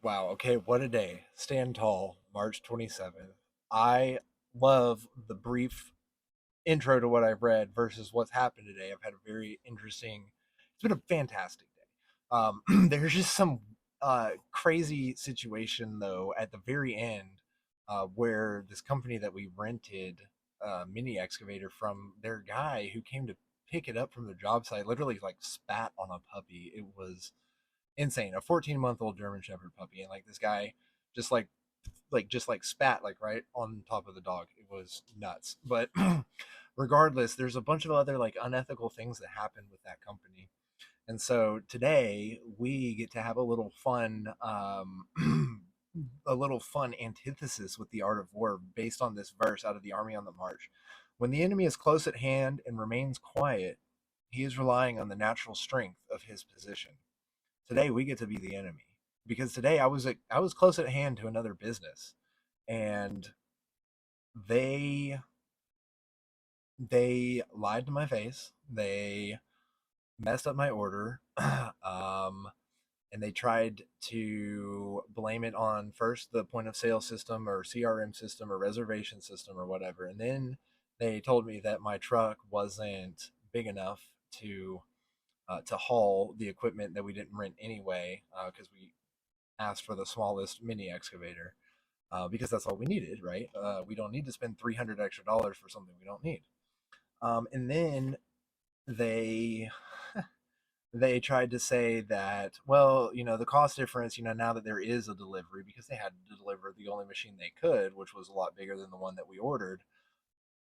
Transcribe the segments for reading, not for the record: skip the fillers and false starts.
Wow, okay, what a day. Stand tall, March 27th. I love the brief intro to what I've read versus what's happened today. I've had a very interesting, it's been a fantastic day. There's just some crazy situation, though, at the very end where this company that we rented a mini excavator from, their guy who came to pick it up from the job site literally like spat on a puppy. It was insane. A 14-month-old German Shepherd puppy, and like this guy just like spat like right on top of the dog. It was nuts. But regardless, there's a bunch of other like unethical things that happen with that company. And so today we get to have a little fun a little fun antithesis with the art of war based on this verse out of the Army on the March. When the enemy is close at hand and remains quiet, he is relying on the natural strength of his position. Today we get to be the enemy because today I was close at hand to another business, and they they lied to my face. They messed up my order. And they tried to blame it on first the point of sale system or CRM system or reservation system or whatever. And then they told me that my truck wasn't big enough to haul the equipment that we didn't rent anyway, because we asked for the smallest mini excavator, because that's all we needed, right? We don't need to spend $300 extra for something we don't need. And then they they tried to say that, well, the cost difference, now that there is a delivery, because they had to deliver the only machine they could, which was a lot bigger than the one that we ordered.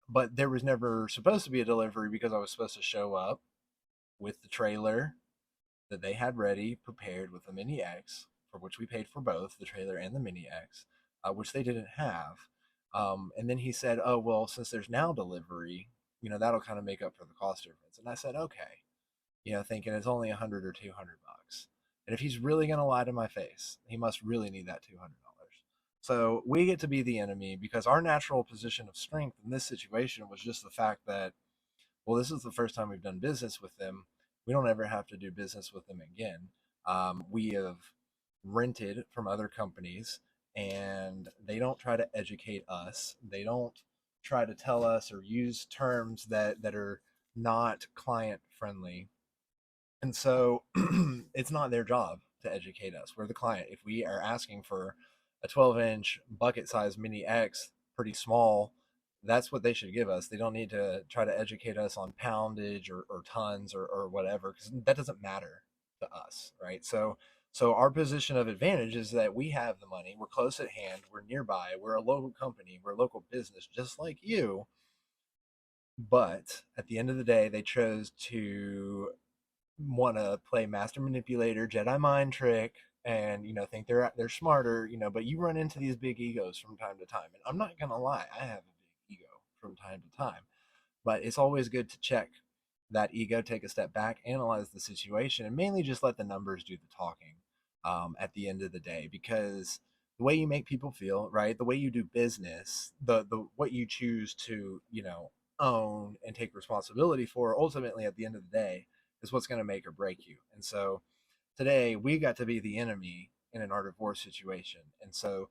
But there was never supposed to be a delivery because I was supposed to show up with the trailer that they had ready, prepared with the Mini X, for which we paid for both the trailer and the Mini X, which they didn't have. And then he said, "Oh well, since there's now delivery, that'll kind of make up for the cost difference." And I said, "Okay," thinking it's only 100 or $200. And if he's really gonna lie to my face, he must really need that $200. So we get to be the enemy because our natural position of strength in this situation was just the fact that, well, this is the first time we've done business with them. We don't ever have to do business with them again. We have rented from other companies, and they don't try to educate us. They don't try to tell us or use terms that are not client friendly. And so it's not their job to educate us. We're the client. If we are asking for a 12-inch bucket size mini X, pretty small, that's what they should give us. They don't need to try to educate us on poundage or tons or whatever, because that doesn't matter to us, right? So our position of advantage is that we have the money, we're close at hand, we're nearby, we're a local company, we're a local business, just like you. But at the end of the day, they chose to want to play master manipulator, Jedi mind trick, and think they're smarter, but you run into these big egos from time to time. And I'm not gonna lie, I have a big ego from time to time, but it's always good to check that ego, take a step back, analyze the situation, and mainly just let the numbers do the talking, at the end of the day, because the way you make people feel, right, the way you do business, the what you choose to own and take responsibility for, ultimately at the end of the day, is what's going to make or break you. And so today we got to be the enemy in an art of war situation. And so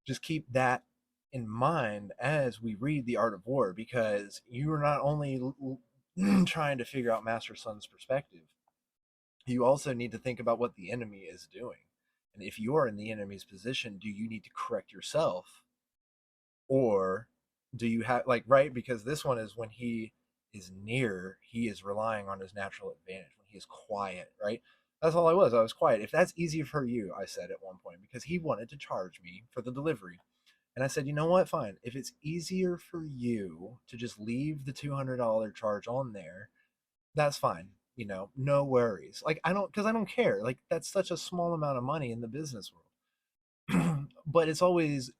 just keep that in mind as we read the art of war, because you are not only trying to figure out Master Sun's perspective, you also need to think about what the enemy is doing. And if you are in the enemy's position, do you need to correct yourself, or do you have, like, right, because this one is when he is near, he is relying on his natural advantage. When he is quiet, right, that's all I was quiet. If that's easy for you, I said at one point, because he wanted to charge me for the delivery, and I said, you know what, fine, if it's easier for you to just leave the $200 charge on there, that's fine. No worries. Like, I don't, because I don't care. Like, that's such a small amount of money in the business world. But it's always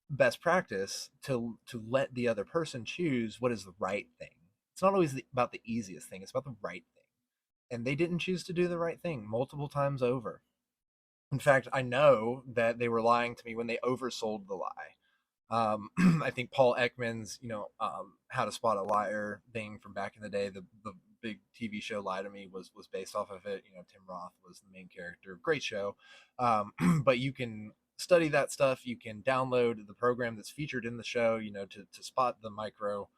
best practice to let the other person choose what is the right thing. It's not always about the easiest thing, it's about the right thing. And they didn't choose to do the right thing multiple times over. In fact, I know that they were lying to me when they oversold the lie. I think Paul Ekman's, How to Spot a Liar thing from back in the day, the big TV show Lie to Me was based off of it. You know, Tim Roth was the main character. Great show. But you can study that stuff. You can download the program that's featured in the show, you know, to spot the micro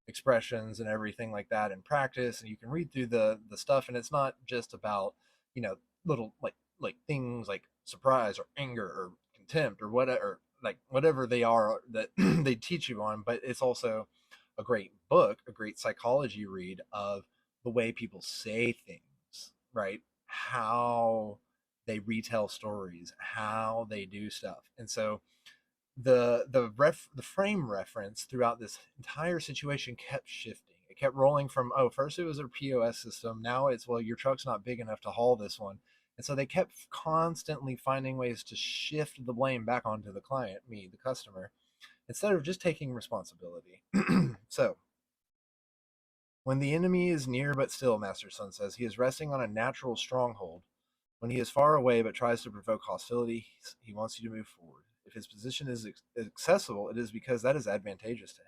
expressions and everything like that in practice. And you can read through the stuff, and it's not just about, you know, little like things like surprise or anger or contempt or whatever, like whatever they are that they teach you on, but it's also a great book, a great psychology read of the way people say things, right? How they retell stories, how they do stuff. And so the frame reference throughout this entire situation kept shifting. It kept rolling from, oh, first it was a POS system, now it's, well, your truck's not big enough to haul this one. And so they kept constantly finding ways to shift the blame back onto the client, me, the customer, instead of just taking responsibility. So when the enemy is near but still, Master Sun says, he is resting on a natural stronghold. When he is far away but tries to provoke hostility, he wants you to move forward. If his position is accessible, it is because that is advantageous to him.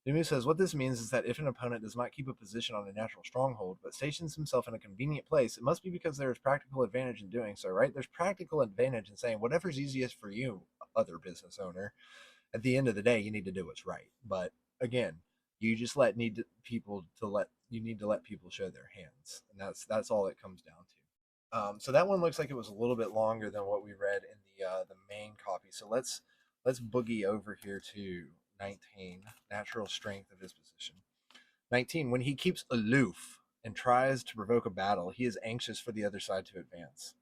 Dumu says, what this means is that if an opponent does not keep a position on a natural stronghold, but stations himself in a convenient place, it must be because there is practical advantage in doing so, right? There's practical advantage in saying whatever's easiest for you, other business owner. At the end of the day, you need to do what's right. But again, you just you need to let people show their hands, and that's all it comes down to. So that one looks like it was a little bit longer than what we read in the main copy. So let's boogie over here to 19, natural strength of his position. 19, when he keeps aloof and tries to provoke a battle, he is anxious for the other side to advance.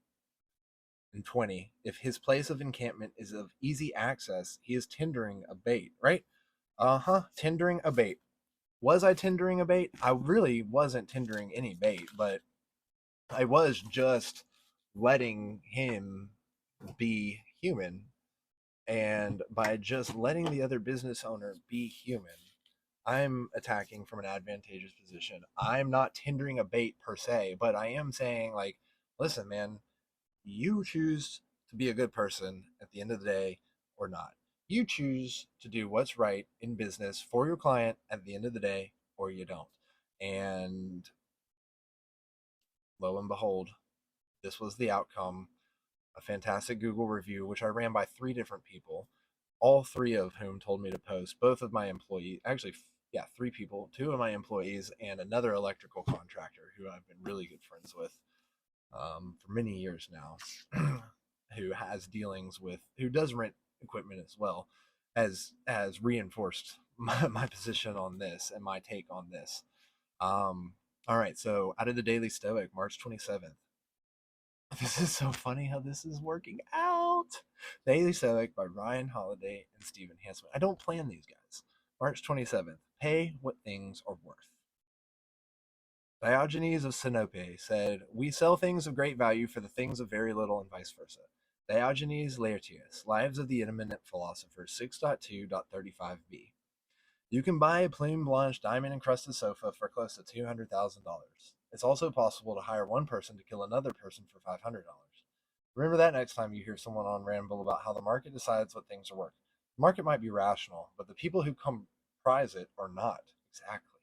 And 20, if his place of encampment is of easy access, he is tendering a bait, right? Tendering a bait. Was I tendering a bait? I really wasn't tendering any bait, but I was just letting him be human. And by just letting the other business owner be human, I'm attacking from an advantageous position. I'm not tendering a bait per se, but I am saying, like, listen, man, you choose to be a good person at the end of the day or not. You choose to do what's right in business for your client at the end of the day, or you don't. And lo and behold, this was the outcome. A fantastic Google review, which I ran by 3 different people, all 3 of whom told me to post. Both of my employees, actually, yeah, 3 people, 2 of my employees, and another electrical contractor who I've been really good friends with for many years now, who has dealings with, who does rent equipment as well, has reinforced my position on this and my take on this. All right, so out of the Daily Stoic, March 27th. This is so funny how this is working out. Daily Stoic by Ryan Holiday and Stephen Hanselman. I don't plan these guys. March 27th. Pay what things are worth. Diogenes of Sinope said, we sell things of great value for the things of very little and vice versa. Diogenes Laertius, Lives of the Eminent Philosophers, 6.2.35b. You can buy a plume blanche diamond encrusted sofa for close to $200,000. It's also possible to hire one person to kill another person for $500. Remember that next time you hear someone on ramble about how the market decides what things are worth. The market might be rational, but the people who comprise it are not exactly.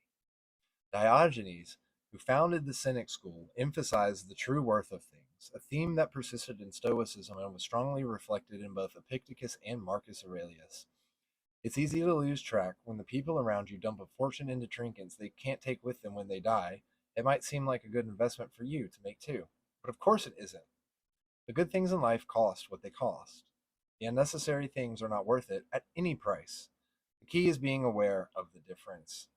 Diogenes, who founded the Cynic school, emphasized the true worth of things, a theme that persisted in Stoicism and was strongly reflected in both Epictetus and Marcus Aurelius. It's easy to lose track when the people around you dump a fortune into trinkets they can't take with them when they die. It might seem like a good investment for you to make too, but of course it isn't. The good things in life cost what they cost. The unnecessary things are not worth it at any price. The key is being aware of the difference.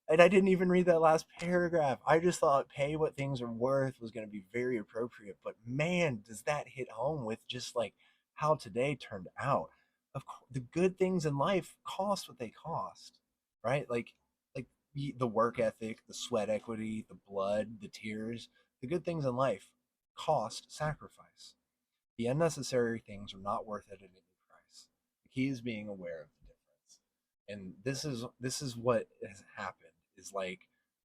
And I didn't even read that last paragraph. I just thought pay what things are worth was going to be very appropriate. But man, does that hit home with just like how today turned out. Of course, the good things in life cost what they cost, right? Like the work ethic, the sweat equity, the blood, the tears. The good things in life cost sacrifice. The unnecessary things are not worth it at any price. The key is being aware of the difference. And this is what has happened is like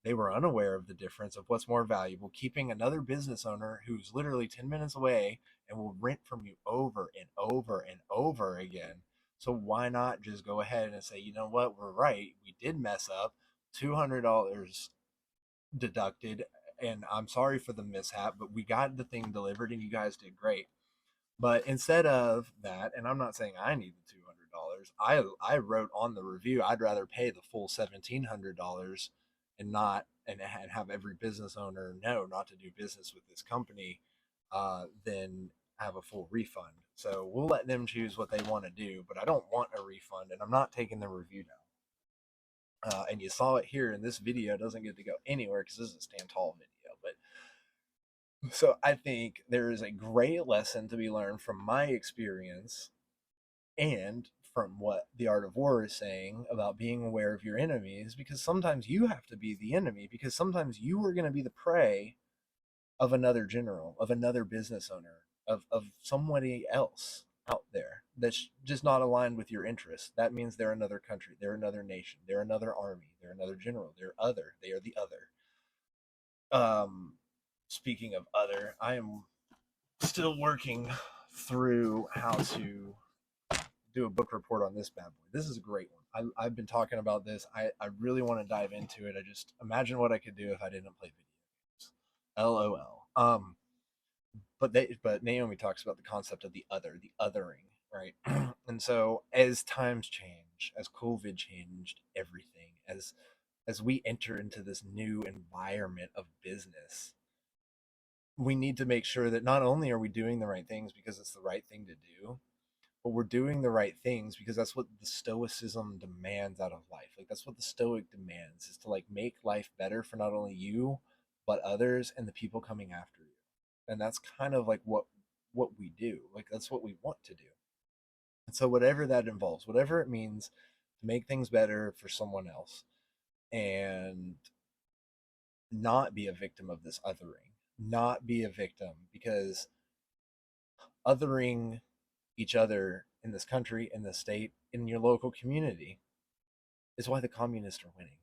they were unaware of the difference of what's more valuable, keeping another business owner who's literally 10 minutes away and will rent from you over and over and over again. So why not just go ahead and say, you know what, we're right, we did mess up, $200 deducted, and I'm sorry for the mishap, but we got the thing delivered and you guys did great. But instead of that, and I'm not saying I need the $200, I wrote on the review I'd rather pay the full $1,700 and not and have every business owner know not to do business with this company, than have a full refund. So we'll let them choose what they want to do, but I don't want a refund, and I'm not taking the review down. And you saw it here in this video. It doesn't get to go anywhere because this is a stand tall video, but so I think there is a great lesson to be learned from my experience and from what the art of war is saying about being aware of your enemies, because sometimes you have to be the enemy, because sometimes you are going to be the prey of another general, of another business owner, of somebody else out there that's just not aligned with your interests. That means they're another country, they're another nation, they're another army, they're another general, they are the other. um Speaking of other, I am still working through how to do a book report on this bad boy. This is a great one. I've been talking about this. I really want to dive into it. I just imagine what I could do if I didn't play video games. LOL. But Naomi talks about the concept of the other, the othering, right? And so as times change, as COVID changed everything, as we enter into this new environment of business, we need to make sure that not only are we doing the right things because it's the right thing to do, but we're doing the right things because that's what the stoicism demands out of life. Like that's what the stoic demands, is to like make life better for not only you but others and the people coming after you. And that's kind of like what we do. Like that's what we want to do. And so whatever that involves, whatever it means to make things better for someone else and not be a victim of this othering, not be a victim, because othering each other in this country, in the state, in your local community is why the communists are winning.